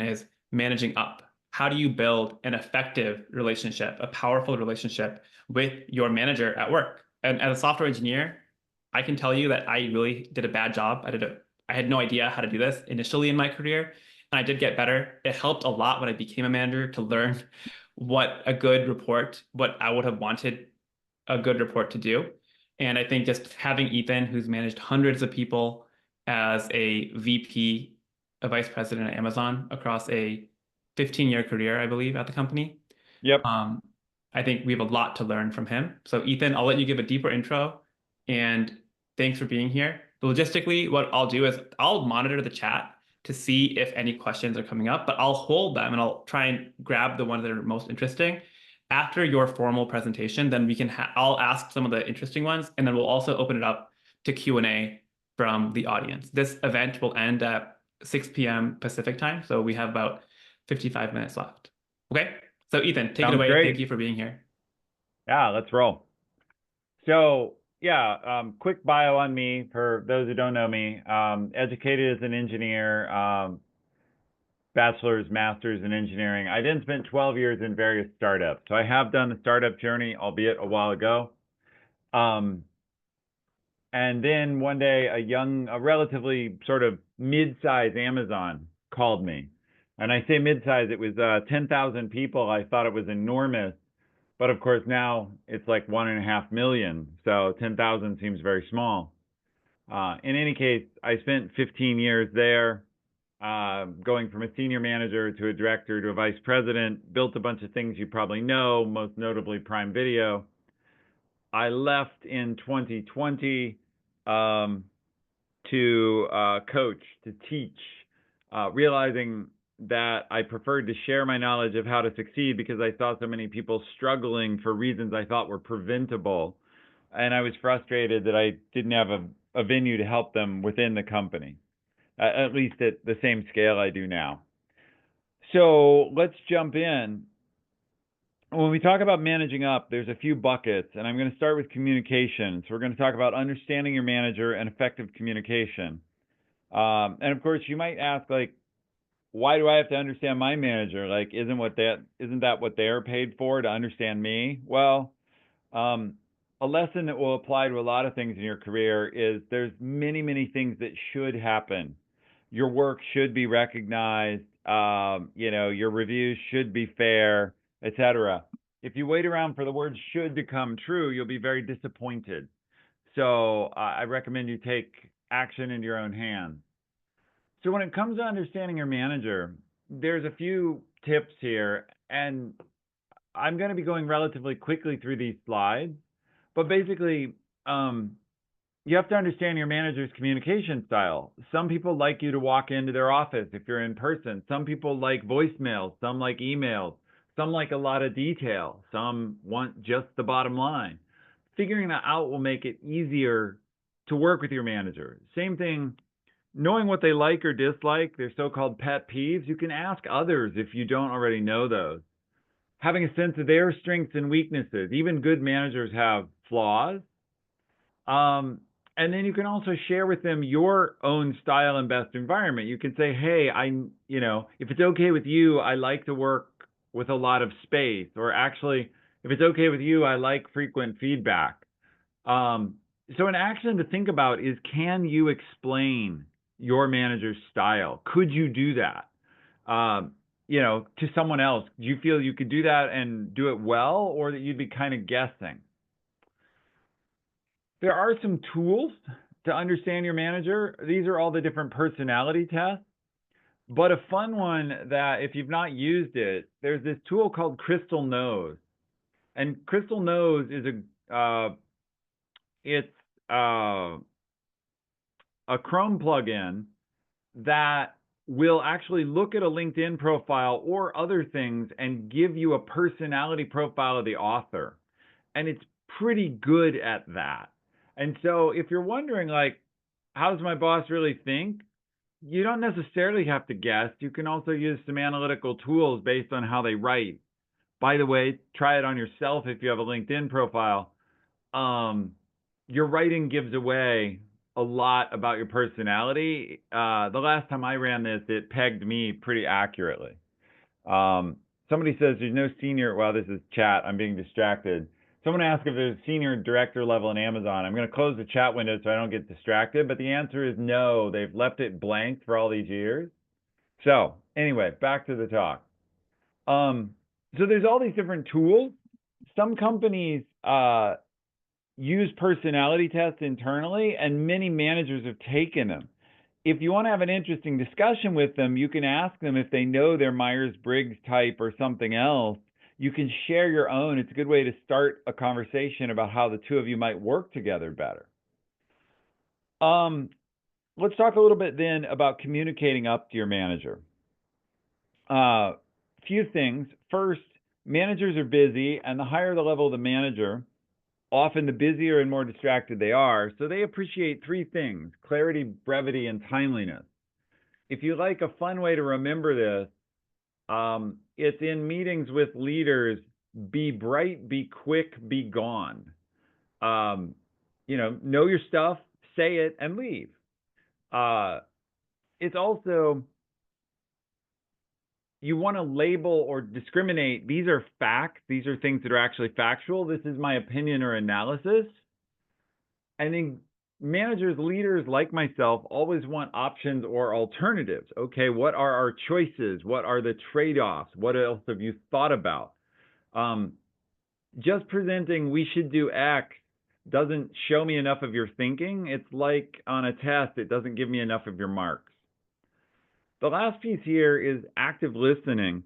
is managing up. How do you build an effective relationship, a powerful relationship with your manager at work? And as a software engineer, I can tell you that I really did a bad job. I had no idea how to do this initially in my career, and I did get better. It helped a lot when I became a manager to learn what I would have wanted a good report to do. And I think just having Ethan, who's managed hundreds of people as a VP, a vice president at Amazon across a 15-year career, I believe, at the company. Yep. Um, I think we have a lot to learn from him. So, Ethan, I'll let you give a deeper intro, and thanks for being here. Logistically, what I'll do is I'll monitor the chat to see if any questions are coming up, but I'll hold them and I'll try and grab the ones that are most interesting. After your formal presentation, then I'll ask some of the interesting ones, and then we'll also open it up to Q&A from the audience. This event will end at 6 p.m. Pacific time, so we have about 55 minutes left. Okay, so Ethan, take it Sounds away. Thank great. you for being here. Yeah, let's roll. So yeah, quick bio on me for those who don't know me. Educated as an engineer, bachelor's, master's in engineering. I then spent 12 years in various startups. So I have done the startup journey, albeit a while ago. And then one day, a relatively sort of mid-size Amazon called me. And I say mid-size, it was 10,000 people. I thought it was enormous. But of course, now it's like 1.5 million. So 10,000 seems very small. In any case, I spent 15 years there, going from a senior manager to a director to a vice president, built a bunch of things you probably know, most notably Prime Video. I left in 2020 to coach, to teach, realizing that I preferred to share my knowledge of how to succeed because I saw so many people struggling for reasons I thought were preventable. And I was frustrated that I didn't have a venue to help them within the company, at least at the same scale I do now. So let's jump in. When we talk about managing up, there's a few buckets, and I'm going to start with communication. So we're going to talk about understanding your manager and effective communication. And of course, you might ask, like, why do I have to understand my manager? Like, isn't that what they're paid for, to understand me? Well, a lesson that will apply to a lot of things in your career is there's many, many things that should happen. Your work should be recognized. Your reviews should be fair, etc. If you wait around for the word should to come true, you'll be very disappointed. So I recommend you take action into your own hands. So when it comes to understanding your manager, there's a few tips here, and I'm going to be going relatively quickly through these slides. But basically, you have to understand your manager's communication style. Some people like you to walk into their office if you're in person. Some people like voicemails. Some like emails. Some like a lot of detail. Some want just the bottom line. Figuring that out will make it easier to work with your manager. Same thing, knowing what they like or dislike, their so-called pet peeves, you can ask others if you don't already know those. Having a sense of their strengths and weaknesses. Even good managers have flaws. And then you can also share with them your own style and best environment. You can say, hey, if it's okay with you, I like to work with a lot of space. Or actually, if it's okay with you, I like frequent feedback. So an action to think about is, can you explain your manager's style? Could you do that? To someone else? Do you feel you could do that and do it well, or that you'd be kind of guessing? There are some tools to understand your manager. These are all the different personality tests. But a fun one that, if you've not used it, there's this tool called Crystal Knows. And Crystal Knows is a Chrome plugin that will actually look at a LinkedIn profile or other things and give you a personality profile of the author. And it's pretty good at that. And so if you're wondering, like, how does my boss really think? You don't necessarily have to guess. You can also use some analytical tools based on how they write. By the way, try it on yourself if you have a LinkedIn profile. Your writing gives away a lot about your personality. The last time I ran this, it pegged me pretty accurately. Somebody says there's no senior. Well, this is chat. I'm being distracted. Someone asked if there's a senior director level in Amazon. I'm going to close the chat window so I don't get distracted, but the answer is no. They've left it blank for all these years. So anyway, back to the talk. So there's all these different tools. Some companies use personality tests internally, and many managers have taken them. If you want to have an interesting discussion with them, you can ask them if they know their Myers-Briggs type or something else. You can share your own. It's a good way to start a conversation about how the two of you might work together better. Let's talk a little bit then about communicating up to your manager. Few things. First, managers are busy, and the higher the level of the manager, often the busier and more distracted they are. So they appreciate three things: clarity, brevity, and timeliness. If you like a fun way to remember this, it's in meetings with leaders: be bright, be quick, be gone. Know your stuff, say it, and leave. It's also, you want to label or discriminate. These are facts. These are things that are actually factual. This is my opinion or analysis. And then managers, leaders like myself always want options or alternatives. Okay, what are our choices? What are the trade-offs? What else have you thought about? Just presenting we should do X doesn't show me enough of your thinking. It's like on a test, it doesn't give me enough of your marks. The last piece here is active listening.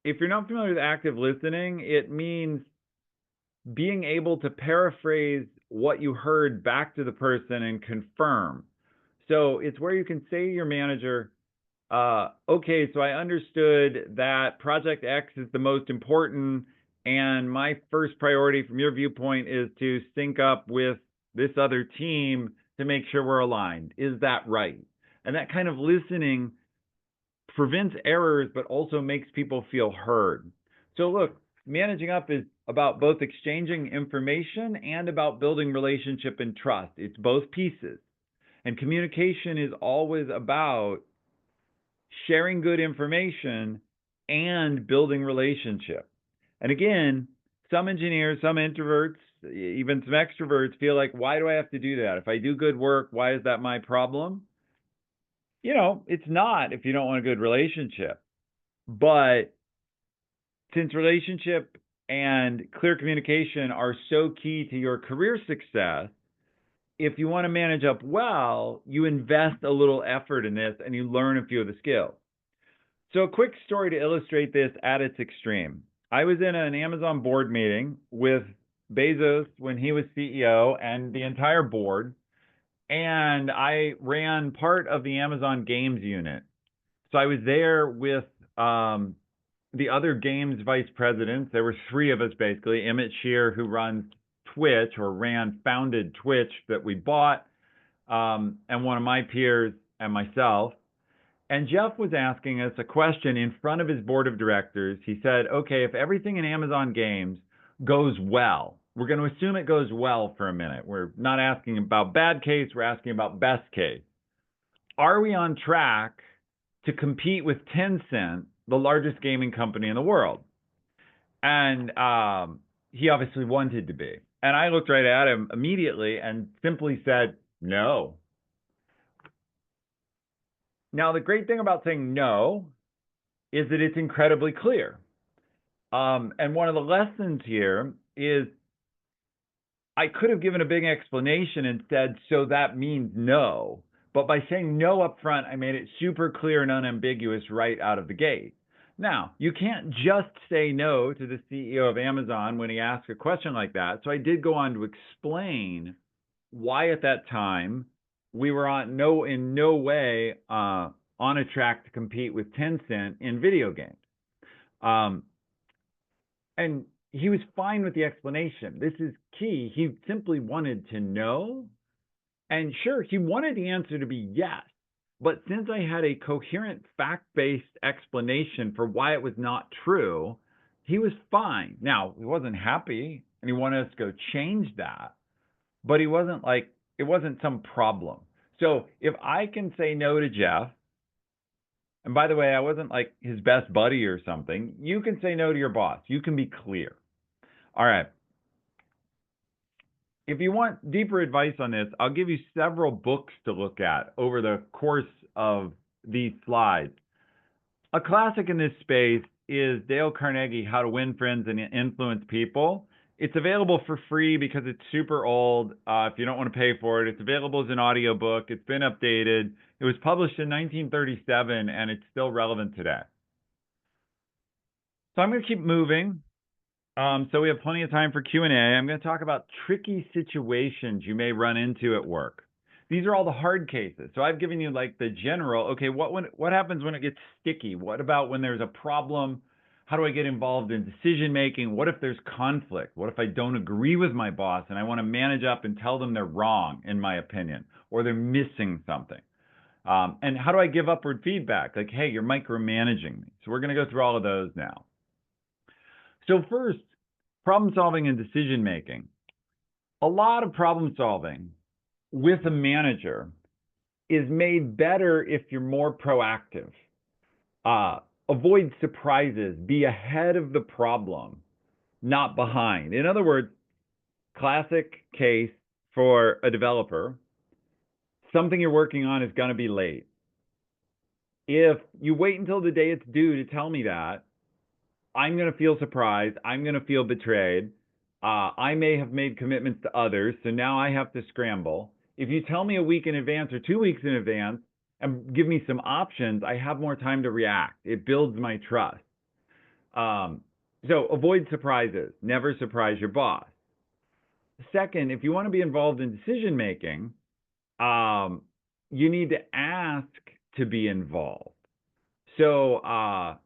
If you're not familiar with active listening, it means being able to paraphrase what you heard back to the person and confirm. So it's where you can say to your manager, okay, so I understood that project X is the most important, and my first priority from your viewpoint is to sync up with this other team to make sure we're aligned. Is that right? And that kind of listening prevents errors, but also makes people feel heard. So look, managing up is about both exchanging information and about building relationship and trust. It's both pieces. And communication is always about sharing good information and building relationship. And again, some engineers, some introverts, even some extroverts feel like, why do I have to do that? If I do good work, why is that my problem? It's not if you don't want a good relationship. But since relationship and clear communication are so key to your career success, if you want to manage up well, you invest a little effort in this and you learn a few of the skills. So a quick story to illustrate this at its extreme. I was in an Amazon board meeting with Bezos when he was CEO and the entire board, and I ran part of the Amazon Games unit. So I was there with the other games vice presidents. There were three of us basically. Emmett Shear, who runs Twitch or founded Twitch that we bought, and one of my peers and myself. And Jeff was asking us a question in front of his board of directors. He said, okay, if everything in Amazon Games goes well, we're going to assume it goes well for a minute. We're not asking about bad case, we're asking about best case. Are we on track to compete with Tencent, the largest gaming company in the world? And he obviously wanted to be. And I looked right at him immediately and simply said, no. Now, the great thing about saying no is that it's incredibly clear. And one of the lessons here is I could have given a big explanation and said, so that means no. But by saying no up front, I made it super clear and unambiguous right out of the gate. Now, you can't just say no to the CEO of Amazon when he asks a question like that. So I did go on to explain why at that time we were in no way on a track to compete with Tencent in video games. And he was fine with the explanation. This is key. He simply wanted to know. And sure, he wanted the answer to be yes. But since I had a coherent fact-based explanation for why it was not true, he was fine. Now, he wasn't happy and he wanted us to go change that. But he wasn't like, it wasn't some problem. So if I can say no to Jeff, and by the way, I wasn't like his best buddy or something, you can say no to your boss. You can be clear. All right. If you want deeper advice on this, I'll give you several books to look at over the course of these slides. A classic in this space is Dale Carnegie, How to Win Friends and Influence People. It's available for free because it's super old. If you don't want to pay for it, it's available as an audiobook. It's been updated. It was published in 1937 and it's still relevant today. So I'm going to keep moving. So we have plenty of time for Q&A. I'm going to talk about tricky situations you may run into at work. These are all the hard cases. So I've given you like the general, okay, what happens when it gets sticky? What about when there's a problem? How do I get involved in decision making? What if there's conflict? What if I don't agree with my boss and I want to manage up and tell them they're wrong, in my opinion, or they're missing something? And how do I give upward feedback? Like, hey, you're micromanaging me. So we're going to go through all of those now. So first, problem solving and decision making. A lot of problem solving with a manager is made better if you're more proactive. Avoid surprises, be ahead of the problem, not behind. In other words, classic case for a developer, something you're working on is going to be late. If you wait until the day it's due to tell me that, I'm going to feel surprised. I'm going to feel betrayed. I may have made commitments to others, so now I have to scramble. If you tell me a week in advance or 2 weeks in advance and give me some options, I have more time to react. It builds my trust. So avoid surprises. Never surprise your boss. Second, if you want to be involved in decision making, you need to ask to be involved. So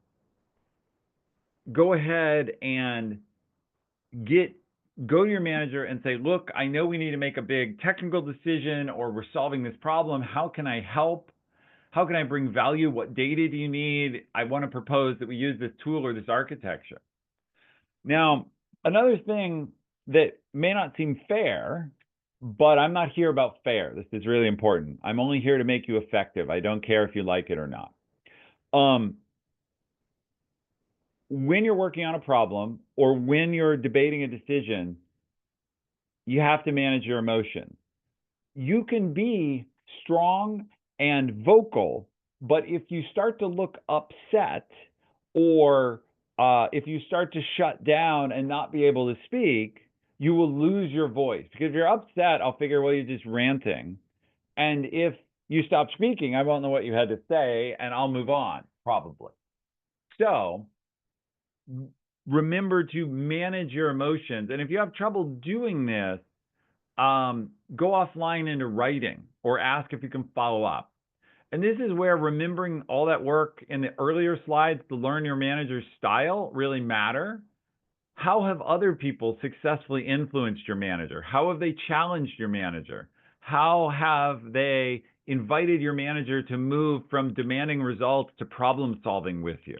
go ahead and go to your manager and say, look, I know we need to make a big technical decision or we're solving this problem. How can I help? How can I bring value? What data do you need? I want to propose that we use this tool or this architecture. Now, another thing that may not seem fair, but I'm not here about fair. This is really important. I'm only here to make you effective. I don't care if you like it or not. When you're working on a problem or when you're debating a decision, you have to manage your emotions. You can be strong and vocal, but if you start to look upset or if you start to shut down and not be able to speak, you will lose your voice. Because if you're upset, I'll figure, well, you're just ranting. And if you stop speaking, I won't know what you had to say and I'll move on, probably. So remember to manage your emotions. And if you have trouble doing this, go offline into writing or ask if you can follow up. And this is where remembering all that work in the earlier slides to learn your manager's style really matter. How have other people successfully influenced your manager? How have they challenged your manager? How have they invited your manager to move from demanding results to problem solving with you?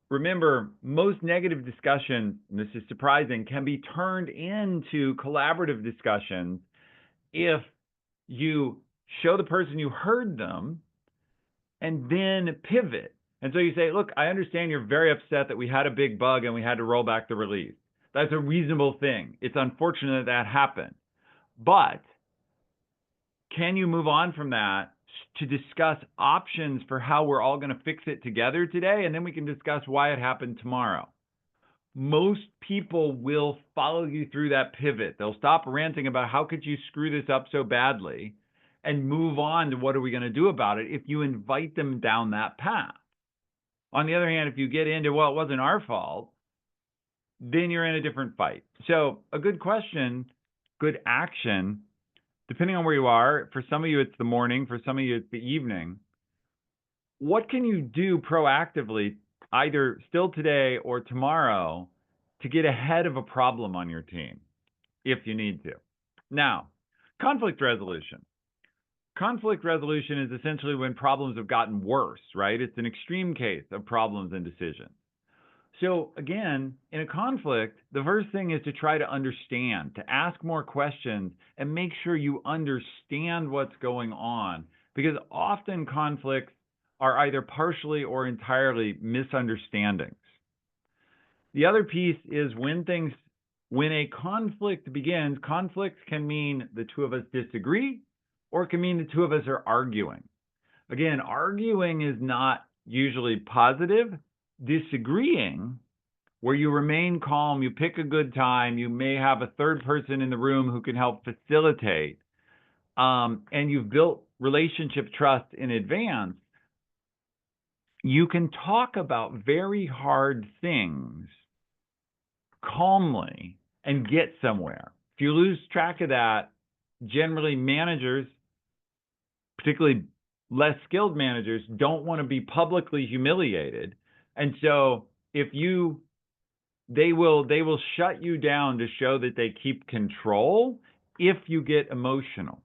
Remember, most negative discussions, and this is surprising, can be turned into collaborative discussions if you show the person you heard them and then pivot. And so you say, look, I understand you're very upset that we had a big bug and we had to roll back the release. That's a reasonable thing. It's unfortunate that happened. But can you move on from that to discuss options for how we're all going to fix it together today? And then we can discuss why it happened tomorrow. Most people will follow you through that pivot. They'll stop ranting about how could you screw this up so badly and move on to what are we going to do about it if you invite them down that path. On the other hand, if you get into, well, it wasn't our fault, then you're in a different fight. So a good question, good action, depending on where you are. For some of you, it's the morning. For some of you, it's the evening. What can you do proactively, either still today or tomorrow, to get ahead of a problem on your team, if you need to? Now, conflict resolution. Conflict resolution is essentially when problems have gotten worse, right? It's an extreme case of problems and decisions. So again, in a conflict, the first thing is to try to understand, to ask more questions and make sure you understand what's going on. Because often conflicts are either partially or entirely misunderstandings. The other piece is when a conflict begins, conflicts can mean the two of us disagree, or it can mean the two of us are arguing. Again, arguing is not usually positive. Disagreeing, where you remain calm, you pick a good time, you may have a third person in the room who can help facilitate, and you've built relationship trust in advance, you can talk about very hard things calmly and get somewhere. If you lose track of that, generally managers, particularly less skilled managers, don't want to be publicly humiliated. And so they will shut you down to show that they keep control if you get emotional.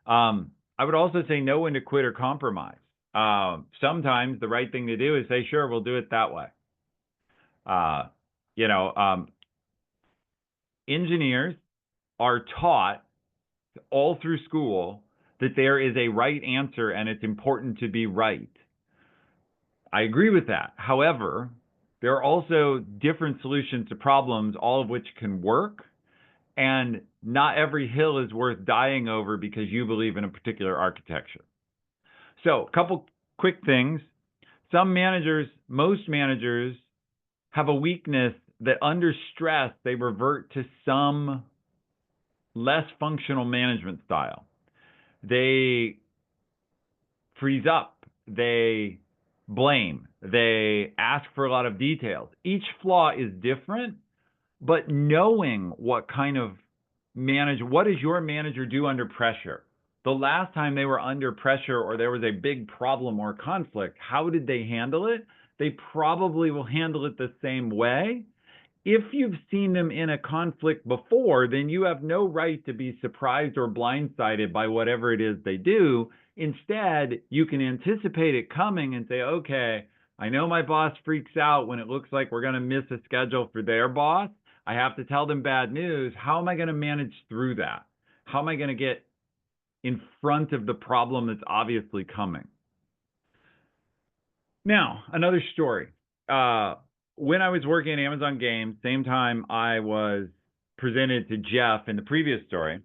I would also say know when to quit or compromise. Sometimes the right thing to do is say, sure, we'll do it that way. Engineers are taught all through school that there is a right answer and it's important to be right. I agree with that. However, there are also different solutions to problems, all of which can work. And not every hill is worth dying over because you believe in a particular architecture. So, a couple quick things. Most managers have a weakness that under stress, they revert to some less functional management style. They freeze up, they blame, they ask for a lot of details. Each flaw is different, but knowing what does your manager do under pressure? The last time they were under pressure or there was a big problem or conflict, how did they handle it? They probably will handle it the same way. If you've seen them in a conflict before, then you have no right to be surprised or blindsided by whatever it is they do. Instead, you can anticipate it coming and say, okay, I know my boss freaks out when it looks like we're going to miss a schedule for their boss. I have to tell them bad news. How am I going to manage through that? How am I going to get in front of the problem that's obviously coming? Now, another story. When I was working at Amazon Games, same time I was presented to Jeff in the previous story,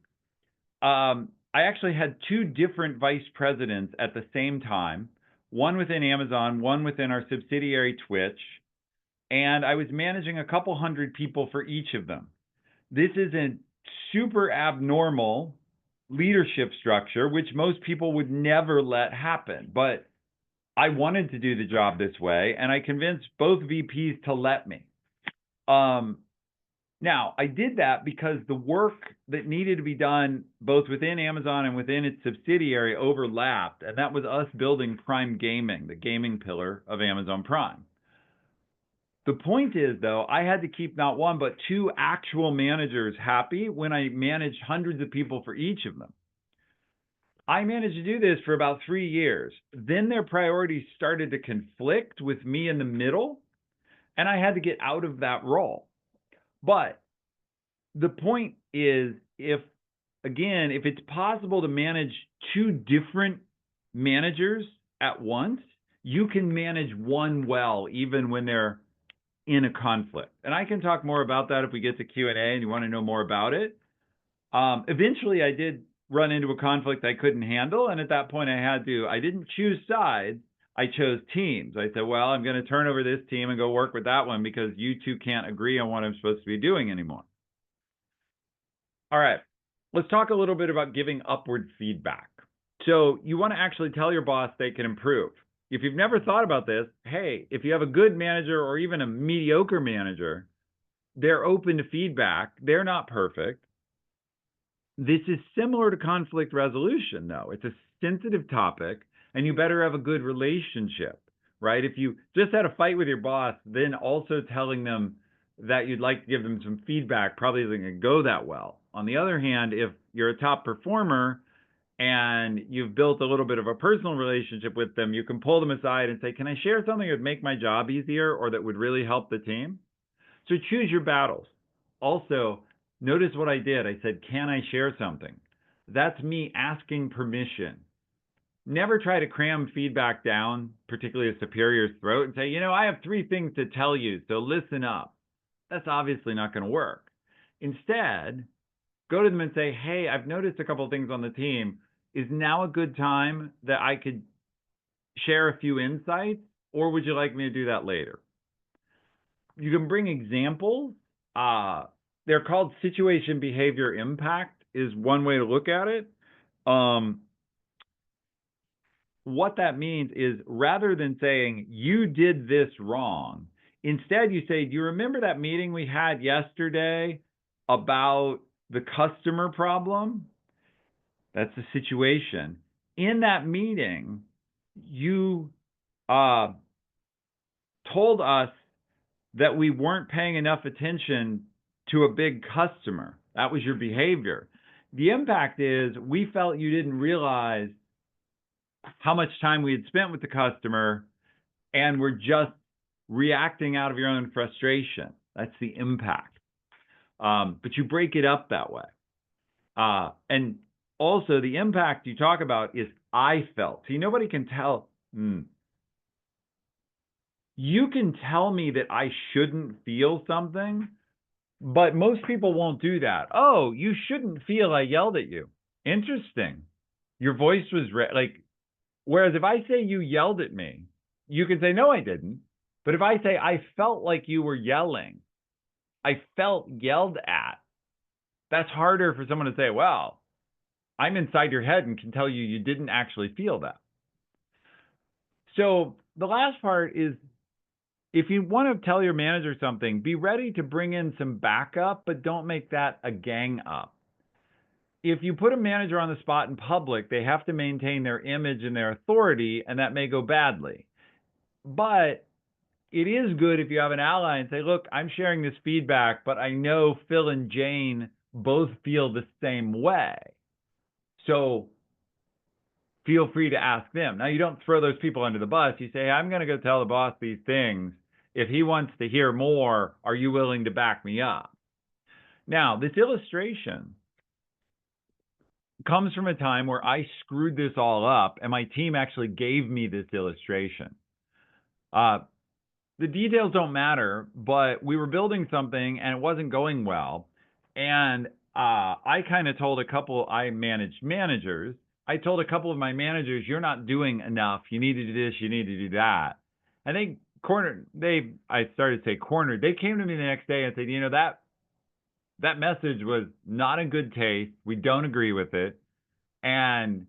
I actually had two different vice presidents at the same time, one within Amazon, one within our subsidiary Twitch, and I was managing a couple hundred people for each of them. This is a super abnormal leadership structure, which most people would never let happen. But I wanted to do the job this way, and I convinced both VPs to let me. Now, I did that because the work that needed to be done both within Amazon and within its subsidiary overlapped, and that was us building Prime Gaming, the gaming pillar of Amazon Prime. The point is, though, I had to keep not one, but two actual managers happy when I managed hundreds of people for each of them. I managed to do this for about 3 years. Then their priorities started to conflict with me in the middle, and I had to get out of that role. But the point is, if it's possible to manage two different managers at once, you can manage one well, even when they're in a conflict. And I can talk more about that if we get to Q&A and you want to know more about it. Eventually, I did run into a conflict I couldn't handle. And at that point, I didn't choose sides. I chose teams. I said, well, I'm going to turn over this team and go work with that one because you two can't agree on what I'm supposed to be doing anymore. All right, let's talk a little bit about giving upward feedback. So you want to actually tell your boss they can improve. If you've never thought about this, hey, if you have a good manager or even a mediocre manager, they're open to feedback. They're not perfect. This is similar to conflict resolution, though. It's a sensitive topic, and you better have a good relationship, right? If you just had a fight with your boss, then also telling them that you'd like to give them some feedback probably isn't going to go that well. On the other hand, if you're a top performer, and you've built a little bit of a personal relationship with them, you can pull them aside and say, can I share something that would make my job easier or that would really help the team? So choose your battles. Also, notice what I did. I said, can I share something? That's me asking permission. Never try to cram feedback down, particularly a superior's throat, and say, I have 3 things to tell you, so listen up. That's obviously not going to work. Instead, go to them and say, hey, I've noticed a couple of things on the team. Is now a good time that I could share a few insights, or would you like me to do that later? You can bring examples. They're called situation behavior impact is one way to look at it. What that means is rather than saying you did this wrong, instead you say, do you remember that meeting we had yesterday about the customer problem? That's the situation. In that meeting, you told us that we weren't paying enough attention to a big customer. That was your behavior. The impact is we felt you didn't realize how much time we had spent with the customer and were just reacting out of your own frustration. That's the impact. But you break it up that way. And also the impact you talk about is I felt. See, nobody can tell. You can tell me that I shouldn't feel something, but most people won't do that. Oh, you shouldn't feel I yelled at you. Interesting. Your voice was whereas if I say you yelled at me, you can say, no, I didn't. But if I say I felt like you were yelling, I felt yelled at, that's harder for someone to say, well, I'm inside your head and can tell you you didn't actually feel that. So the last part is, if you want to tell your manager something, be ready to bring in some backup, but don't make that a gang up. If you put a manager on the spot in public, they have to maintain their image and their authority, and that may go badly. But it is good if you have an ally and say, look, I'm sharing this feedback, but I know Phil and Jane both feel the same way. So feel free to ask them. Now, you don't throw those people under the bus. You say, hey, I'm going to go tell the boss these things. If he wants to hear more, are you willing to back me up? Now, this illustration comes from a time where I screwed this all up, and my team actually gave me this illustration. The details don't matter, but we were building something, and it wasn't going well. And I kind of told I managed managers. I told a couple of my managers, you're not doing enough. You need to do this. You need to do that. And they started to say cornered. They came to me the next day and said, that message was not in good taste. We don't agree with it. And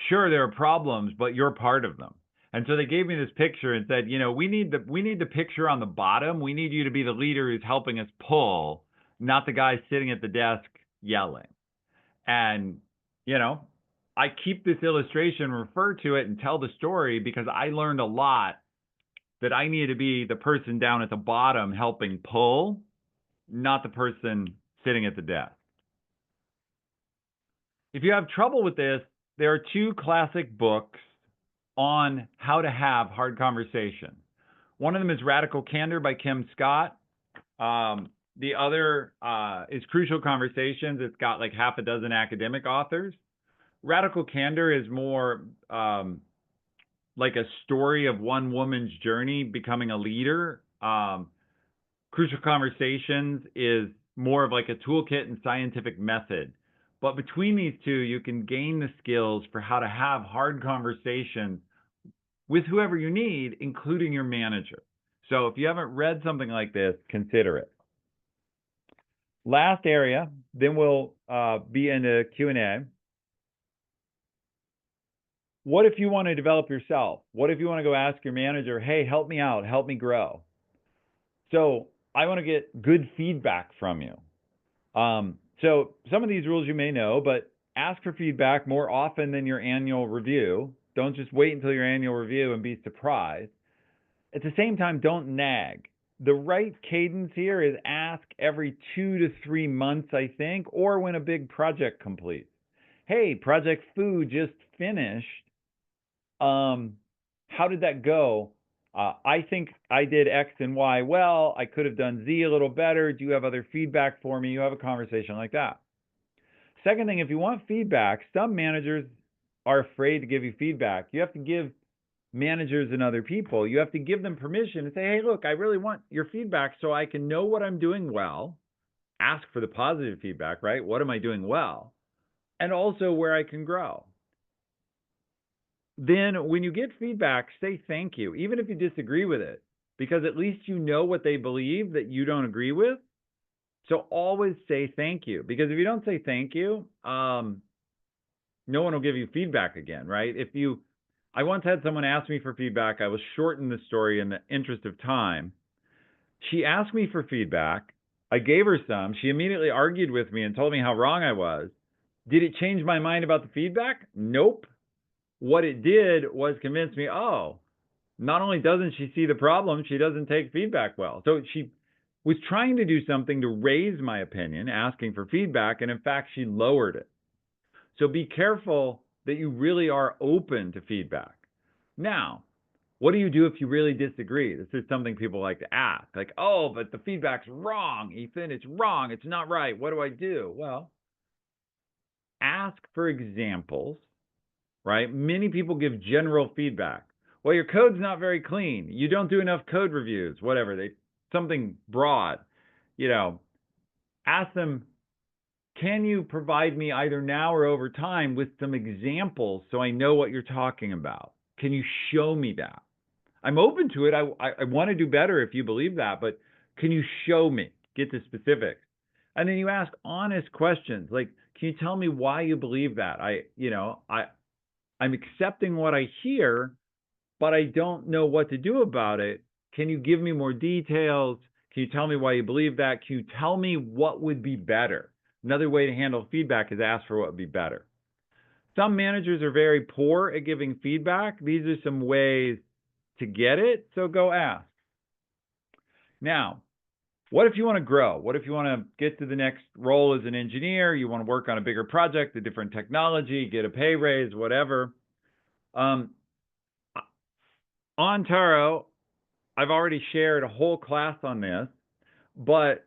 sure, there are problems, but you're part of them. And so they gave me this picture and said, we need the picture on the bottom. We need you to be the leader who's helping us pull, not the guy sitting at the desk yelling. And, I keep this illustration, refer to it, and tell the story because I learned a lot that I needed to be the person down at the bottom helping pull, not the person sitting at the desk. If you have trouble with this, there are 2 classic books on how to have hard conversation. One of them is Radical Candor by Kim Scott. The other is Crucial Conversations. It's got like half a dozen academic authors. Radical Candor is more like a story of one woman's journey becoming a leader. Crucial Conversations is more of like a toolkit and scientific method. But between these 2, you can gain the skills for how to have hard conversations with whoever you need, including your manager. So if you haven't read something like this, consider it. Last area, then we'll be into Q&A. What if you want to develop yourself? What if you want to go ask your manager, hey, help me out, help me grow? So I want to get good feedback from you. So some of these rules you may know, but ask for feedback more often than your annual review. Don't just wait until your annual review and be surprised. At the same time, don't nag. The right cadence here is ask every 2 to 3 months, I think, or when a big project completes. hey, Project Foo just finished. How did that go? I think I did X and Y well. I could have done Z a little better. Do you have other feedback for me? You have a conversation like that. Second thing, if you want feedback, some managers are afraid to give you feedback. You have to give managers and other people, you have to give them permission to say, hey, look, I really want your feedback so I can know what I'm doing well. Ask for the positive feedback, right? What am I doing well? And also where I can grow. Then when you get feedback, say thank you, even if you disagree with it, because at least you know what they believe that you don't agree with. So always say thank you, because if you don't say thank you, no one will give you feedback again, right? I once had someone ask me for feedback. I will shorten the story in the interest of time. She asked me for feedback. I gave her some. She immediately argued with me and told me how wrong I was. Did it change my mind about the feedback? Nope. What it did was convince me, oh, not only doesn't she see the problem, she doesn't take feedback well. So she was trying to do something to raise my opinion, asking for feedback, and in fact, she lowered it. So be careful that you really are open to feedback. Now, what do you do if you really disagree? This is something people like to ask. Like, oh, but the feedback's wrong, Ethan. It's wrong. It's not right. What do I do? Well, ask for examples, right? Many people give general feedback. Well, your code's not very clean. You don't do enough code reviews, whatever. Something broad. Ask them, can you provide me either now or over time with some examples so I know what you're talking about? Can you show me that? I'm open to it. I want to do better if you believe that, but can you show me? Get the specifics. And then you ask honest questions like, can you tell me why you believe that? I'm accepting what I hear, but I don't know what to do about it. Can you give me more details? Can you tell me why you believe that? Can you tell me what would be better? Another way to handle feedback is ask for what would be better. Some managers are very poor at giving feedback. These are some ways to get it, so go ask. Now, what if you want to grow? What if you want to get to the next role as an engineer? You want to work on a bigger project, a different technology, get a pay raise, whatever. On Taro, I've already shared a whole class on this, but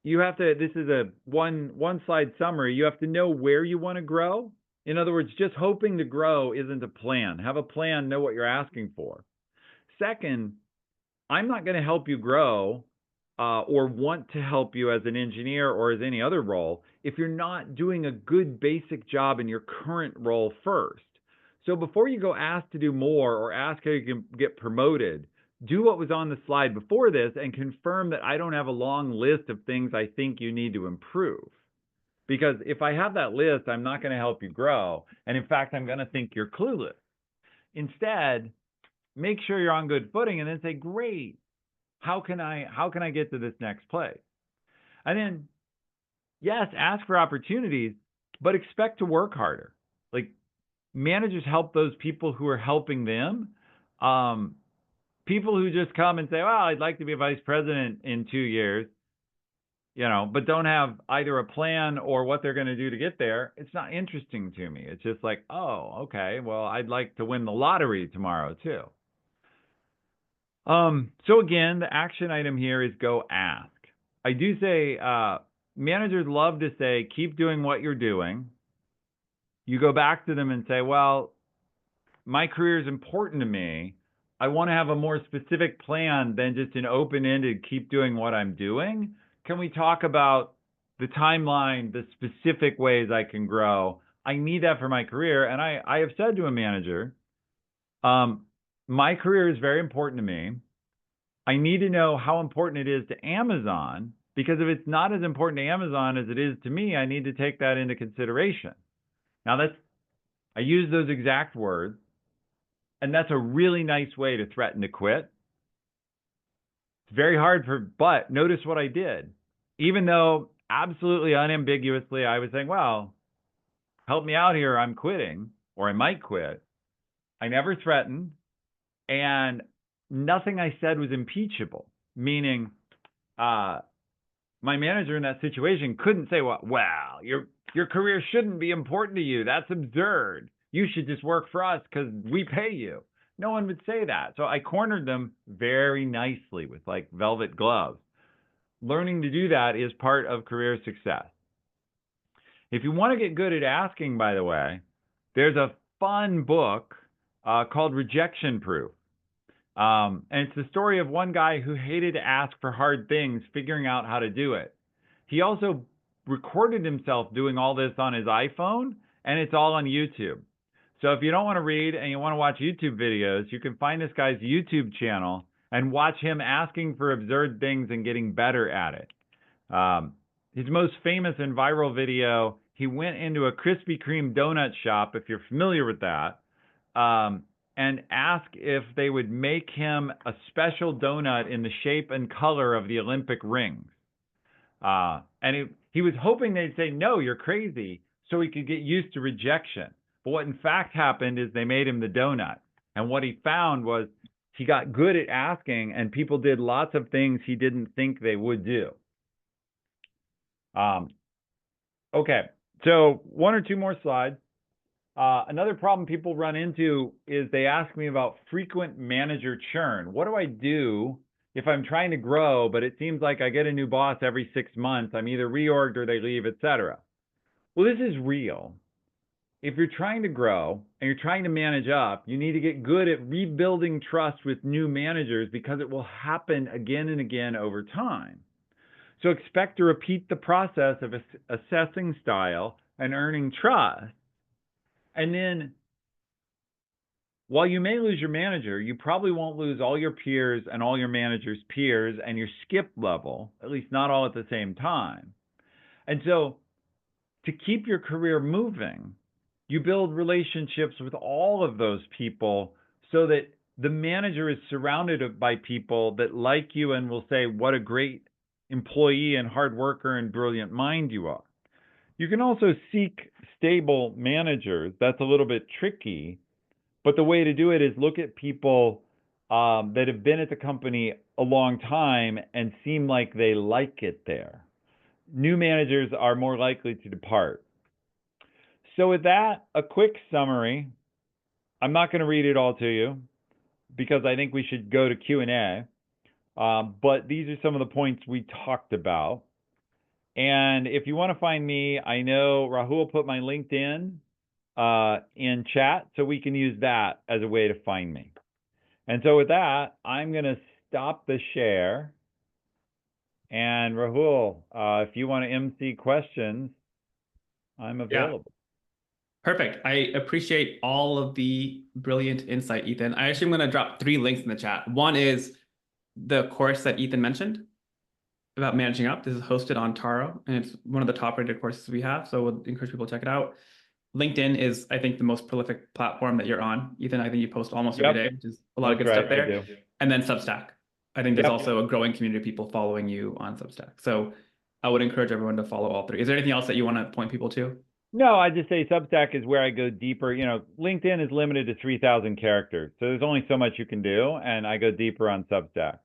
you have to, this is a one slide summary. You have to know where you want to grow. In other words, just hoping to grow isn't a plan. Have a plan, know what you're asking for. Second, I'm not going to help you grow or want to help you as an engineer or as any other role if you're not doing a good basic job in your current role first. So before you go ask to do more or ask how you can get promoted, do what was on the slide before this and confirm that I don't have a long list of things I think you need to improve. Because if I have that list, I'm not going to help you grow. And in fact, I'm going to think you're clueless. Instead, make sure you're on good footing and then say, great, how can I get to this next place? And then, yes, ask for opportunities, but expect to work harder. Like managers help those people who are helping them. People who just come and say, well, I'd like to be a vice president in 2 years, but don't have either a plan or what they're going to do to get there. It's not interesting to me. It's just like, oh, okay, well, I'd like to win the lottery tomorrow too. So again, the action item here is go ask. I do say managers love to say, keep doing what you're doing. You go back to them and say, well, my career is important to me. I want to have a more specific plan than just an open-ended keep doing what I'm doing. Can we talk about the timeline, the specific ways I can grow? I need that for my career. And I have said to a manager, my career is very important to me. I need to know how important it is to Amazon, because if it's not as important to Amazon as it is to me, I need to take that into consideration. Now I use those exact words, and that's a really nice way to threaten to quit. It's very hard but notice what I did. Even though absolutely unambiguously I was saying, well, help me out here, I'm quitting, or I might quit. I never threatened, and nothing I said was impeachable, meaning my manager in that situation couldn't say, well, your career shouldn't be important to you. That's absurd. You should just work for us because we pay you. No one would say that. So I cornered them very nicely with like velvet gloves. Learning to do that is part of career success. If you want to get good at asking, by the way, there's a fun book called Rejection Proof. And it's the story of one guy who hated to ask for hard things, figuring out how to do it. He also recorded himself doing all this on his iPhone, and it's all on YouTube. So if you don't want to read and you want to watch YouTube videos, you can find this guy's YouTube channel and watch him asking for absurd things and getting better at it. His most famous and viral video, he went into a Krispy Kreme donut shop, if you're familiar with that, and asked if they would make him a special donut in the shape and color of the Olympic rings. And he was hoping they'd say, no, you're crazy, so he could get used to rejection. But what in fact happened is they made him the donut. And what he found was he got good at asking, and people did lots of things he didn't think they would do. Okay, so one or two more slides. Another problem people run into is they ask me about frequent manager churn. What do I do if I'm trying to grow, but it seems like I get a new boss every 6 months, I'm either reorged or they leave, etc. Well, this is real. If you're trying to grow and you're trying to manage up, you need to get good at rebuilding trust with new managers because it will happen again and again over time. So expect to repeat the process of assessing style and earning trust. And then, while you may lose your manager, you probably won't lose all your peers and all your manager's peers and your skip level, at least not all at the same time. And so, to keep your career moving, you build relationships with all of those people so that the manager is surrounded by people that like you and will say what a great employee and hard worker and brilliant mind you are. You can also seek stable managers. That's a little bit tricky, but the way to do it is look at people that have been at the company a long time and seem like they like it there. New managers are more likely to depart. So with that, a quick summary. I'm not going to read it all to you because I think we should go to Q&A. But these are some of the points we talked about. And if you want to find me, I know Rahul put my LinkedIn in chat, so we can use that as a way to find me. And so with that, I'm going to stop the share. And Rahul, if you want to MC questions, I'm available. Yeah. Perfect. I appreciate all of the brilliant insight, Ethan. I actually am going to drop 3 links in the chat. One is the course that Ethan mentioned about managing up. This is hosted on Taro, and it's one of the top rated courses we have. So we'll encourage people to check it out. LinkedIn is, I think, the most prolific platform that you're on. Ethan, I think you post almost every day, which is a lot of good stuff there. And then Substack. I think there's also a growing community of people following you on Substack. So I would encourage everyone to follow all 3. Is there anything else that you want to point people to? No, I just say Substack is where I go deeper. You know, LinkedIn is limited to 3,000 characters. So there's only so much you can do, and I go deeper on Substack.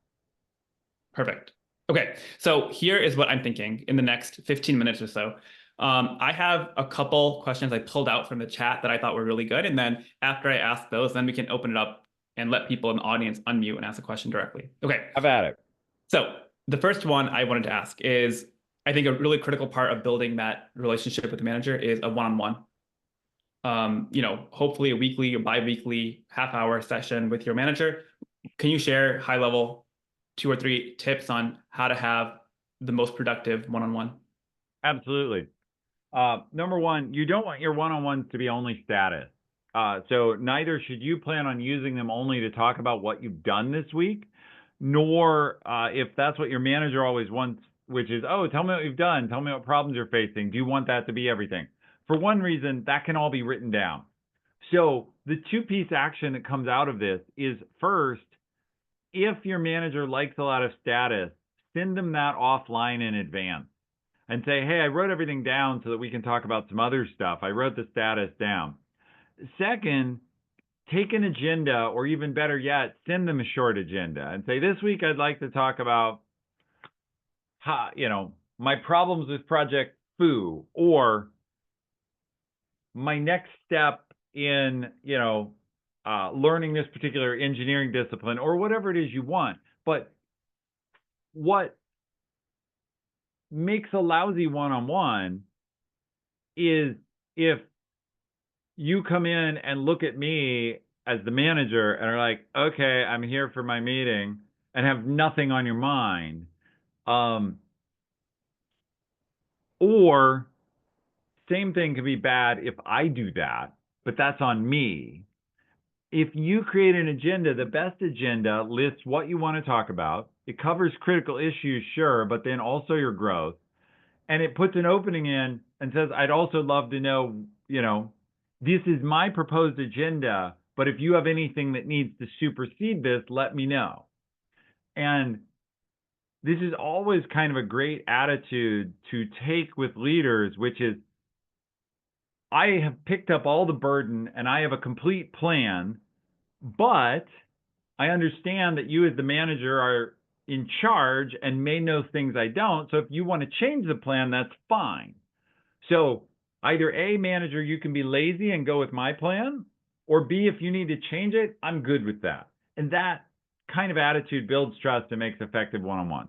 Perfect. Okay, so here is what I'm thinking in the next 15 minutes or so. I have a couple questions I pulled out from the chat that I thought were really good. And then after I ask those, then we can open it up and let people in the audience unmute and ask a question directly. Okay. Have at it. So the first one I wanted to ask is, I think a really critical part of building that relationship with the manager is a one-on-one. You know, hopefully a weekly or bi-weekly half-hour session with your manager. Can you share high-level 2 or 3 tips on how to have the most productive one-on-one? Absolutely. Number one, you don't want your one-on-ones to be only status. So neither should you plan on using them only to talk about what you've done this week, nor if that's what your manager always wants, which is, oh, tell me what you've done. Tell me what problems you're facing. Do you want that to be everything? For one reason, that can all be written down. So the 2-piece action that comes out of this is, first, if your manager likes a lot of status, send them that offline in advance and say, hey, I wrote everything down so that we can talk about some other stuff. I wrote the status down. Second, take an agenda, or even better yet, send them a short agenda and say, this week I'd like to talk about how, you know, my problems with project foo, or my next step in, learning this particular engineering discipline, or whatever it is you want. But what makes a lousy one-on-one is if you come in and look at me as the manager and are like, okay, I'm here for my meeting, and have nothing on your mind. Or same thing can be bad if I do that, but that's on me. If you create an agenda, the best agenda lists what you want to talk about. It covers critical issues, sure, but then also your growth. And it puts an opening in and says, I'd also love to know, this is my proposed agenda, but if you have anything that needs to supersede this, let me know. And this is always kind of a great attitude to take with leaders, which is, I have picked up all the burden and I have a complete plan, but I understand that you as the manager are in charge and may know things I don't. So if you want to change the plan, that's fine. So either A, manager, you can be lazy and go with my plan, or B, if you need to change it, I'm good with that. And that kind of attitude builds trust and makes effective one-on-one.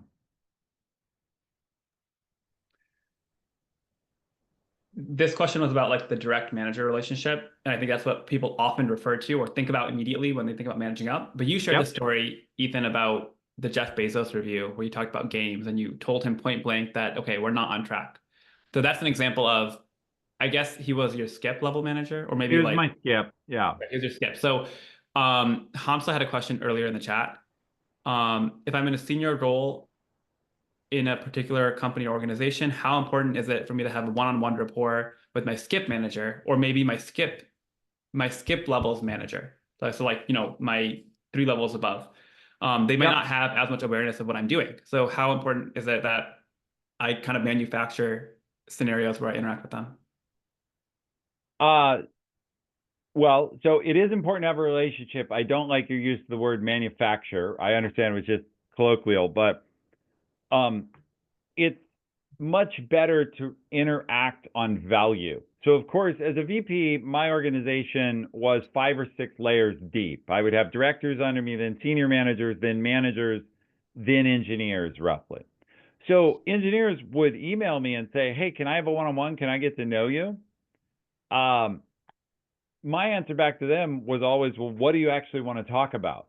This question was about like the direct manager relationship, and I think that's what people often refer to or think about immediately when they think about managing up. But you shared the story, Ethan, about the Jeff Bezos review where you talked about games and you told him point blank that, okay, we're not on track. So that's an example of, I guess he was your skip level manager, or maybe Here's like my skip. Yeah. he was your skip. So Hamza had a question earlier in the chat. If I'm in a senior role in a particular company or organization, how important is it for me to have a one-on-one rapport with my skip manager, or maybe my skip levels manager? So like, my 3 levels above. They might not have as much awareness of what I'm doing. So how important is it that I kind of manufacture scenarios where I interact with them? Well, so it is important to have a relationship. I don't like your use of the word manufacture. I understand it was just colloquial, but it's much better to interact on value. So of course, as a VP, my organization was 5 or 6 layers deep. I would have directors under me, then senior managers, then engineers, roughly. So engineers would email me and say, hey, can I have a one-on-one? Can I get to know you? My answer back to them was always, well, what do you actually want to talk about?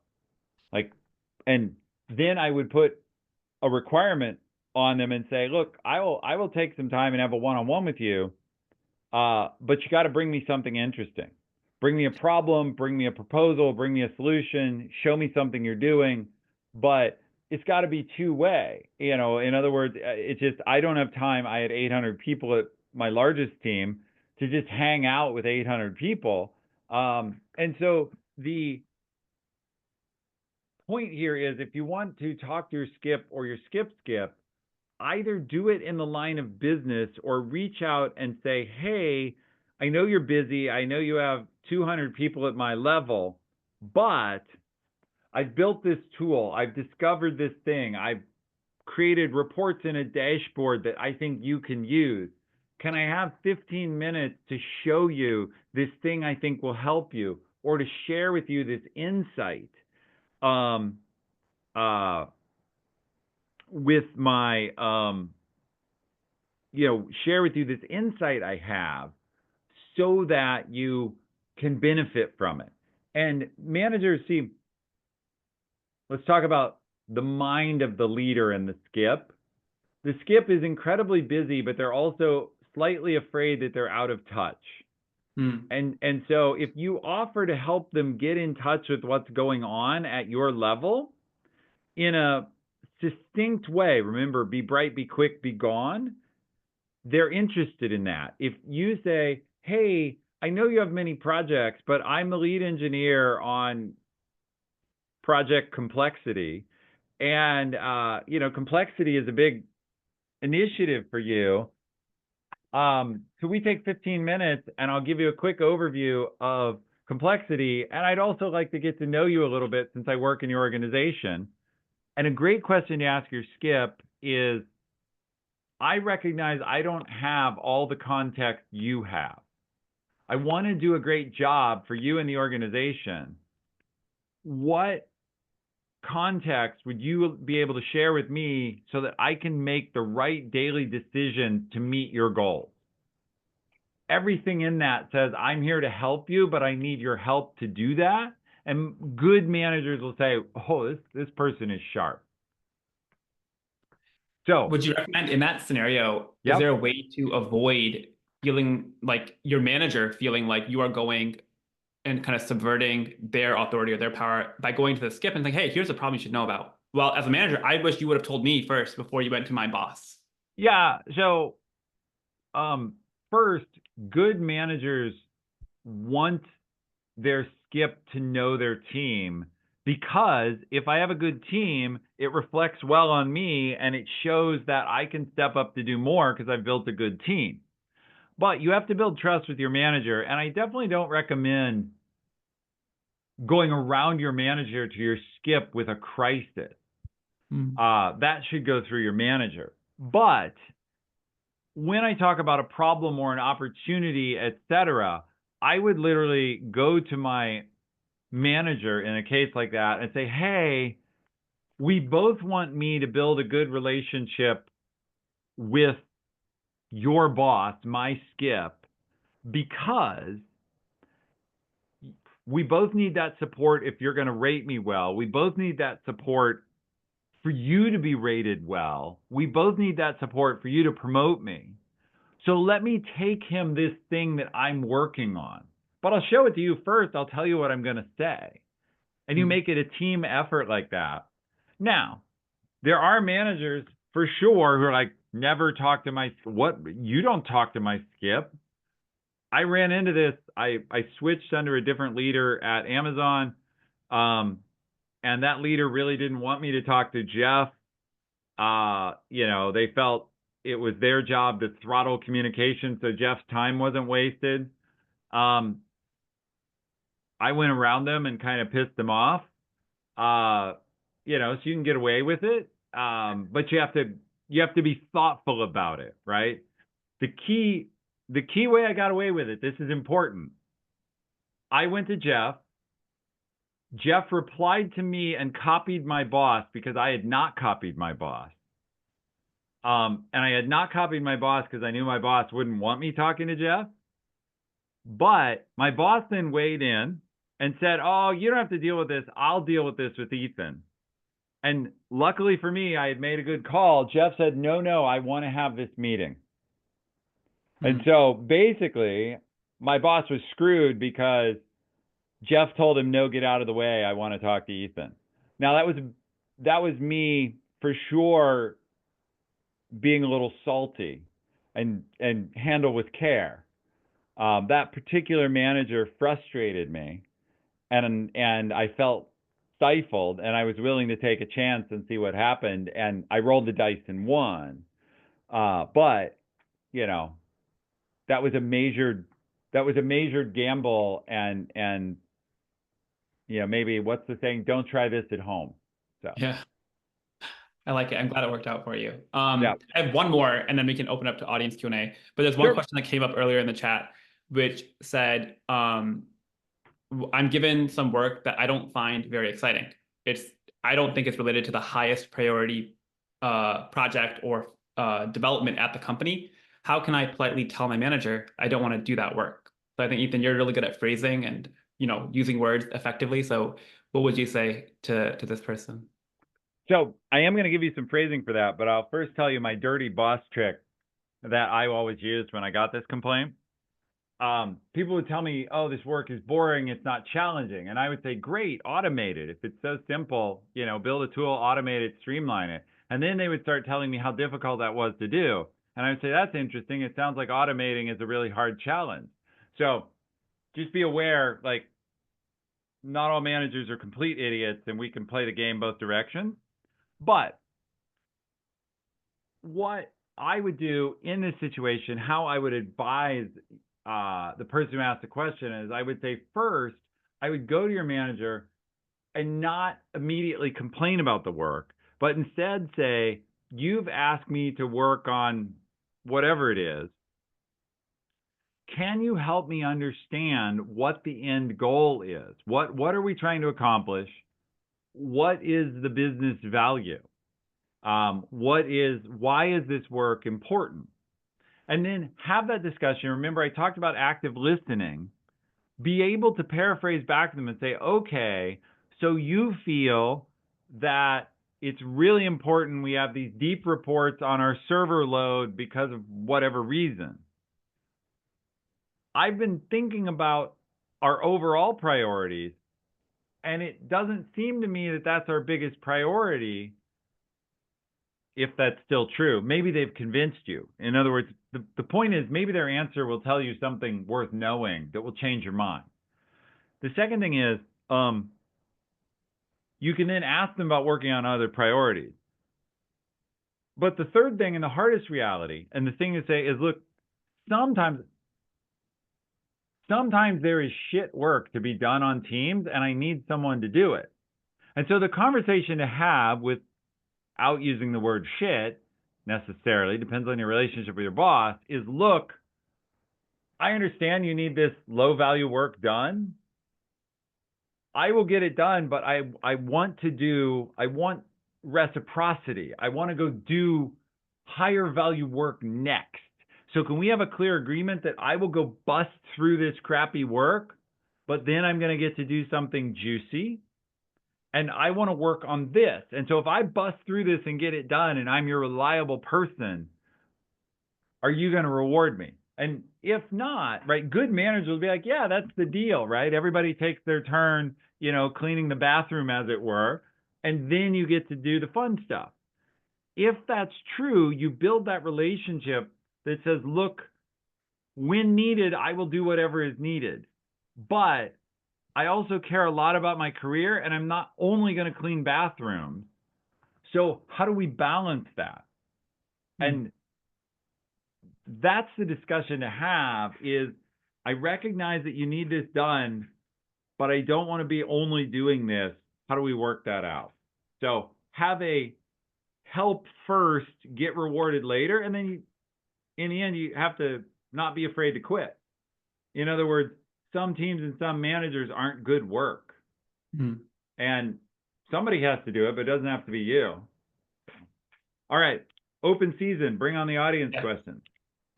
And then I would put a requirement on them and say, look, I will take some time and have a one-on-one with you, but you got to bring me something interesting. Bring me a problem, bring me a proposal, bring me a solution, show me something you're doing, but it's got to be two-way. In other words, it's just, I don't have time. I had 800 people at my largest team to just hang out with 800 people. And so the point here is, if you want to talk to your skip or your skip, either do it in the line of business or reach out and say, hey, I know you're busy. I know you have 200 people at my level, but I've built this tool. I've discovered this thing. I've created reports in a dashboard that I think you can use. Can I have 15 minutes to show you this thing I think will help you, or to share with you this insight with my, share with you this insight I have so that you can benefit from it. And managers, see, let's talk about the mind of the leader and the skip. The skip is incredibly busy, but they're also slightly afraid that they're out of touch. And so if you offer to help them get in touch with what's going on at your level in a succinct way, remember, be bright, be quick, be gone, they're interested in that. If you say, hey, I know you have many projects, but I'm the lead engineer on project complexity, and complexity is a big initiative for you. Could we take 15 minutes and I'll give you a quick overview of complexity, and I'd also like to get to know you a little bit since I work in your organization. And a great question to ask your skip is, I recognize I don't have all the context you have. I want to do a great job for you and the organization. What context would you be able to share with me so that I can make the right daily decision to meet your goals? Everything in that says, I'm here to help you, but I need your help to do that. And good managers will say, oh, this person is sharp. So, Would you recommend in that scenario, is there yep. a way to avoid feeling like your manager feeling like you are going and kind of subverting their authority or their power by going to the skip and saying, hey, here's a problem you should know about. Well, as a manager, I wish you would have told me first before you went to my boss. Yeah. So, first, good managers want their skip to know their team, because if I have a good team, it reflects well on me and it shows that I can step up to do more because I've built a good team. But you have to build trust with your manager. And I definitely don't recommend going around your manager to your skip with a crisis. That should go through your manager. But when I talk about a problem or an opportunity, etc., I would literally go to my manager in a case like that and say, hey, we both want me to build a good relationship with your boss, my skip, because we both need that support if you're going to rate me well. We both need that support for you to be rated well. We both need that support for you to promote me. So let me take him this thing that I'm working on. But I'll show it to you first. I'll tell you what I'm going to say. And you make it a team effort like that. Now, there are managers for sure who are like, never talk to my, what? You don't talk to my skip. I ran into this. I switched under a different leader at Amazon. And that leader really didn't want me to talk to Jeff. They felt it was their job to throttle communication so Jeff's time wasn't wasted. I went around them and kind of pissed them off. So you can get away with it. But you have to be thoughtful about it, right? The key way I got away with it, this is important. I went to Jeff. Jeff replied to me and copied my boss because I had not copied my boss. And I had not copied my boss because I knew my boss wouldn't want me talking to Jeff. But my boss then weighed in and said, oh, you don't have to deal with this. I'll deal with this with Ethan. And luckily for me, I had made a good call. Jeff said, no, I want to have this meeting. And so basically, my boss was screwed because Jeff told him, no, get out of the way. I want to talk to Ethan. Now, that was me for sure being a little salty and handle with care. That particular manager frustrated me, and I felt stifled, and I was willing to take a chance and see what happened, and I rolled the dice and won. But that was a measured gamble, and maybe what's the saying? Don't try this at home. So Yeah, I like it. I'm glad it worked out for you. yeah, I have one more, and then we can open up to audience Q&A. But there's one sure. question that came up earlier in the chat, which said, I'm given some work that I don't find very exciting. I don't think it's related to the highest priority project or development at the company. How can I politely tell my manager I don't want to do that work? So I think, Ethan, you're really good at phrasing and using words effectively. So what would you say to this person? So I am going to give you some phrasing for that, but I'll first tell you my dirty boss trick that I always used when I got this complaint. People would tell me, oh, this work is boring, it's not challenging. And I would say, great, automate it. If it's so simple, build a tool, automate it, streamline it. And then they would start telling me how difficult that was to do. And I would say, that's interesting. It sounds like automating is a really hard challenge. So just be aware, like, not all managers are complete idiots, and we can play the game both directions. But what I would do in this situation, how I would advise the person who asked the question is, I would say, first, I would go to your manager and not immediately complain about the work, but instead say, you've asked me to work on whatever it is. Can you help me understand what the end goal is? What are we trying to accomplish? What is the business value? Why is this work important? And then have that discussion. Remember, I talked about active listening. Be able to paraphrase back to them and say, okay, so you feel that it's really important we have these deep reports on our server load because of whatever reason. I've been thinking about our overall priorities, and it doesn't seem to me that that's our biggest priority. If that's still true, maybe they've convinced you. In other words, the point is maybe their answer will tell you something worth knowing that will change your mind. The second thing is, you can then ask them about working on other priorities. But the third thing and the hardest reality, and the thing to say is, look, sometimes there is shit work to be done on teams, and I need someone to do it. And so the conversation to have, without using the word shit necessarily, depends on your relationship with your boss, is, look, I understand you need this low value work done. I will get it done, but I want reciprocity. I want to go do higher value work next. So can we have a clear agreement that I will go bust through this crappy work, but then I'm going to get to do something juicy, and I want to work on this. And so if I bust through this and get it done and I'm your reliable person, are you going to reward me? And if not, right, good managers will be like, yeah, that's the deal, right? Everybody takes their turn, cleaning the bathroom, as it were, and then you get to do the fun stuff. If that's true, you build that relationship that says, look, when needed, I will do whatever is needed. But I also care a lot about my career, and I'm not only going to clean bathrooms. So how do we balance that? And that's the discussion to have, is I recognize that you need this done, but I don't want to be only doing this. How do we work that out? So have a help first, get rewarded later, and then in the end, you have to not be afraid to quit. In other words, some teams and some managers aren't good work. And somebody has to do it, but it doesn't have to be you. All right, open season, bring on the audience questions.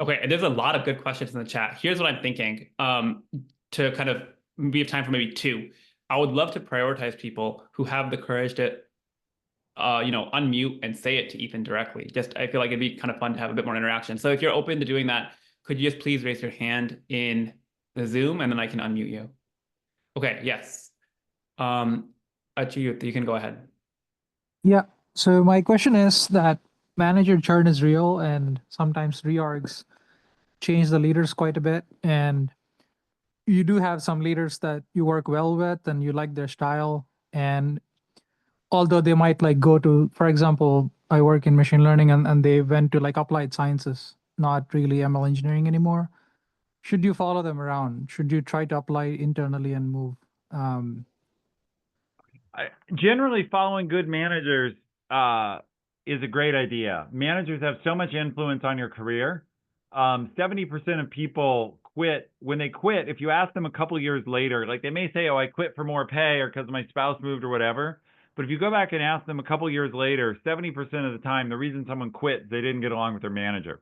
Okay, and there's a lot of good questions in the chat. Here's what I'm thinking. To kind of, we have time for maybe two. I would love to prioritize people who have the courage to, unmute and say it to Ethan directly. I feel like it'd be kind of fun to have a bit more interaction. So if you're open to doing that, could you just please raise your hand in the Zoom, and then I can unmute you. Okay, yes. Achyut, you can go ahead. Yeah. So my question is that manager churn is real, and sometimes reorgs change the leaders quite a bit. And you do have some leaders that you work well with and you like their style. And although they might go to, for example, I work in machine learning, and they went to applied sciences, not really ML engineering anymore. Should you follow them around? Should you try to apply internally and move? Generally, following good managers is a great idea. Managers have so much influence on your career. 70% of people quit. When they quit, if you ask them a couple of years later, they may say, oh, I quit for more pay or because my spouse moved or whatever. But if you go back and ask them a couple of years later, 70% of the time, the reason someone quit, they didn't get along with their manager.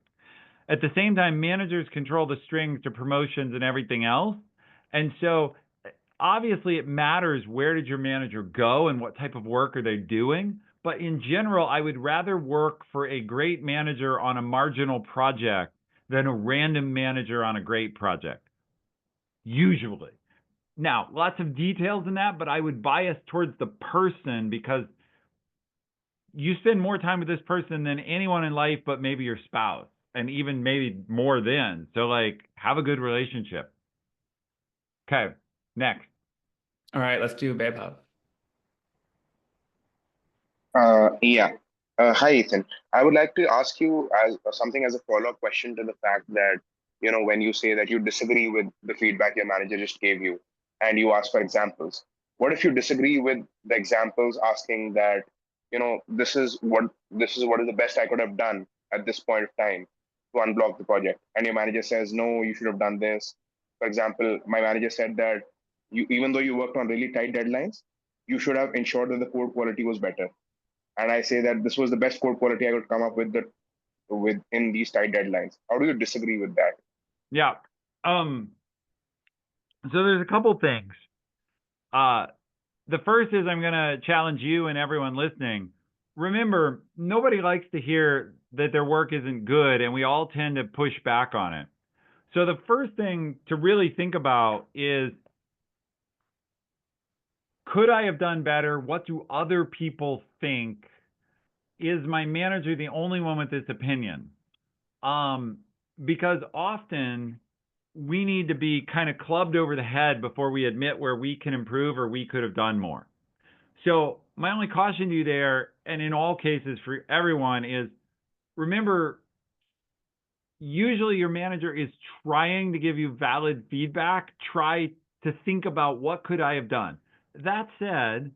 At the same time, managers control the strings to promotions and everything else. And so obviously it matters, where did your manager go and what type of work are they doing? But in general, I would rather work for a great manager on a marginal project than a random manager on a great project, usually. Now, lots of details in that, but I would bias towards the person, because you spend more time with this person than anyone in life but maybe your spouse, and even maybe more than. So have a good relationship. Okay, next. All right, let's do Vaibhav. Yeah. Hi, Ethan. I would like to ask you something as a follow-up question to the fact that, when you say that you disagree with the feedback your manager just gave you and you ask for examples, what if you disagree with the examples, asking that, this is what is the best I could have done at this point of time to unblock the project. And your manager says, no, you should have done this. For example, my manager said that even though you worked on really tight deadlines, you should have ensured that the code quality was better. And I say that this was the best code quality I could come up with within these tight deadlines. How do you disagree with that? Yeah. So there's a couple things. The first is I'm going to challenge you and everyone listening. Remember, nobody likes to hear that their work isn't good, and we all tend to push back on it. So the first thing to really think about is, could I have done better? What do other people think? Is my manager the only one with this opinion? Because often we need to be kind of clubbed over the head before we admit where we can improve or we could have done more. So my only caution to you there, and in all cases for everyone, is remember, usually your manager is trying to give you valid feedback. Try to think about what could I have done. That said,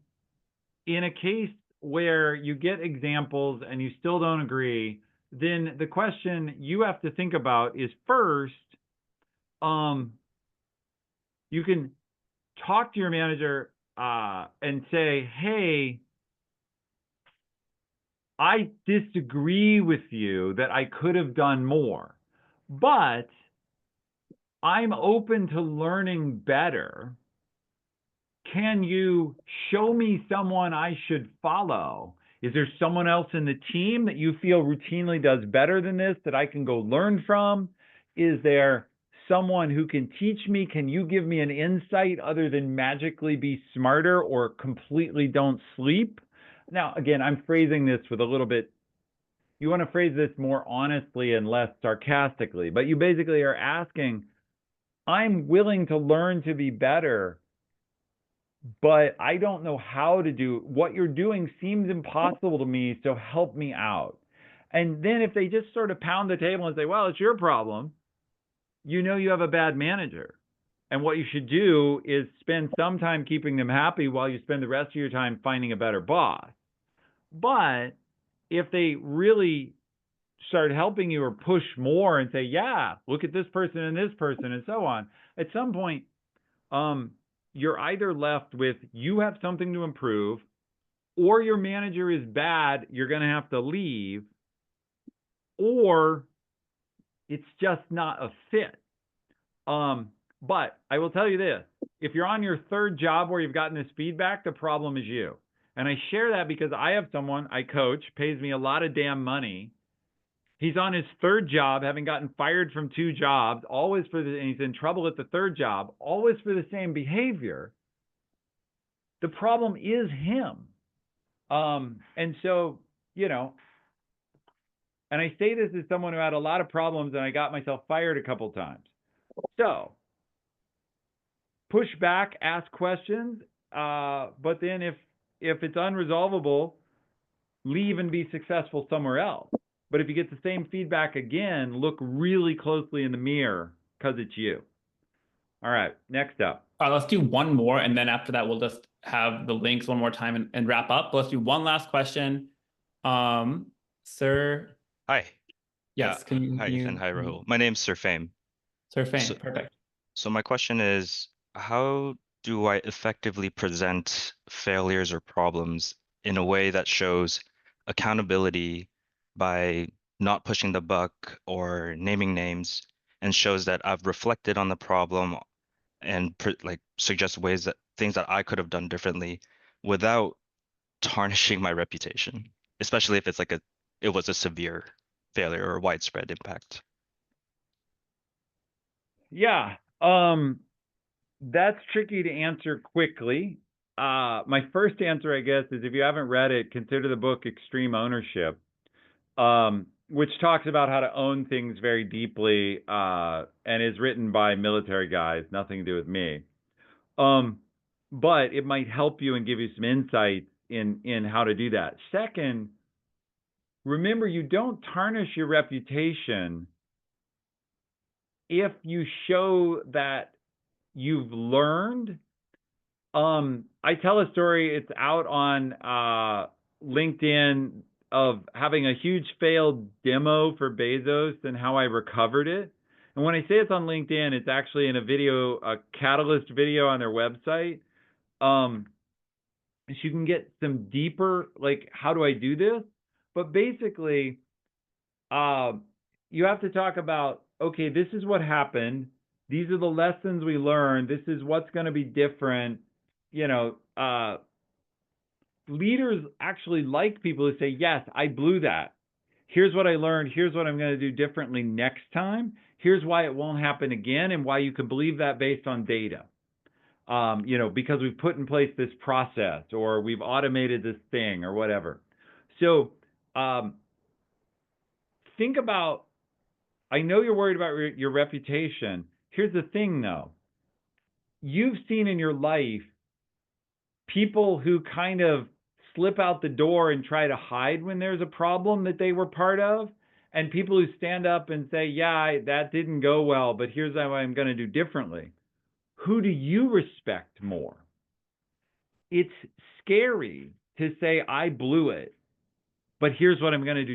in a case where you get examples and you still don't agree, then the question you have to think about is, first, you can talk to your manager and say, hey, I disagree with you that I could have done more, but I'm open to learning better. Can you show me someone I should follow? Is there someone else in the team that you feel routinely does better than this that I can go learn from? Is there someone who can teach me? Can you give me an insight other than magically be smarter or completely don't sleep? Now, again, I'm phrasing this with a little bit, you want to phrase this more honestly and less sarcastically, but you basically are asking, I'm willing to learn to be better, but I don't know how to do what you're doing seems impossible to me, so help me out. And then if they just sort of pound the table and say, well, it's your problem, you know you have a bad manager. And what you should do is spend some time keeping them happy while you spend the rest of your time finding a better boss. But if they really start helping you or push more and say, yeah, look at this person and so on, at some point, you're either left with you have something to improve, or your manager is bad, you're going to have to leave, or it's just not a fit. But I will tell you this, if you're on your third job where you've gotten this feedback, the problem is you. And I share that because I have someone I coach, pays me a lot of damn money. He's on his third job, having gotten fired from 2 jobs, always and he's in trouble at the third job, always for the same behavior. The problem is him. And so, and I say this as someone who had a lot of problems and I got myself fired a couple times. So push back, ask questions, but then if it's unresolvable, leave and be successful somewhere else. But if you get the same feedback again, look really closely in the mirror because it's you. All right, next up. All right, let's do one more, and then after that, we'll just have the links one more time and wrap up. But let's do one last question. Sir. Hi. Yes. Hi, Ethan. Hi, Rahul. My name's Sir Fame. Sir Fame, perfect. So my question is, how do I effectively present failures or problems in a way that shows accountability by not pushing the buck or naming names, and shows that I've reflected on the problem and suggest things that I could have done differently without tarnishing my reputation, especially if it's it was a severe failure or widespread impact? Yeah, that's tricky to answer quickly. My first answer, I guess, is if you haven't read it, consider the book Extreme Ownership, which talks about how to own things very deeply, and is written by military guys, nothing to do with me. But it might help you and give you some insight in how to do that. Second, remember, you don't tarnish your reputation if you show that you've learned. I tell a story, it's out on LinkedIn of having a huge failed demo for Bezos and how I recovered it. And when I say it's on LinkedIn, it's actually in a video, a Catalyst video on their website. So you can get some deeper, like, how do I do this? But basically, you have to talk about, okay, this is what happened. These are the lessons we learned. This is what's going to be different. You know, leaders actually like people who say, yes, I blew that. Here's what I learned. Here's what I'm going to do differently next time. Here's why it won't happen again and why you can believe that based on data. You know, because we've put in place this process or we've automated this thing or whatever. So think about, I know you're worried about your reputation. Here's the thing though. You've seen in your life people who kind of slip out the door and try to hide when there's a problem that they were part of, and people who stand up and say, yeah, that didn't go well, but here's how I'm going to do differently. Who do you respect more? It's scary to say, I blew it, but here's what I'm going to do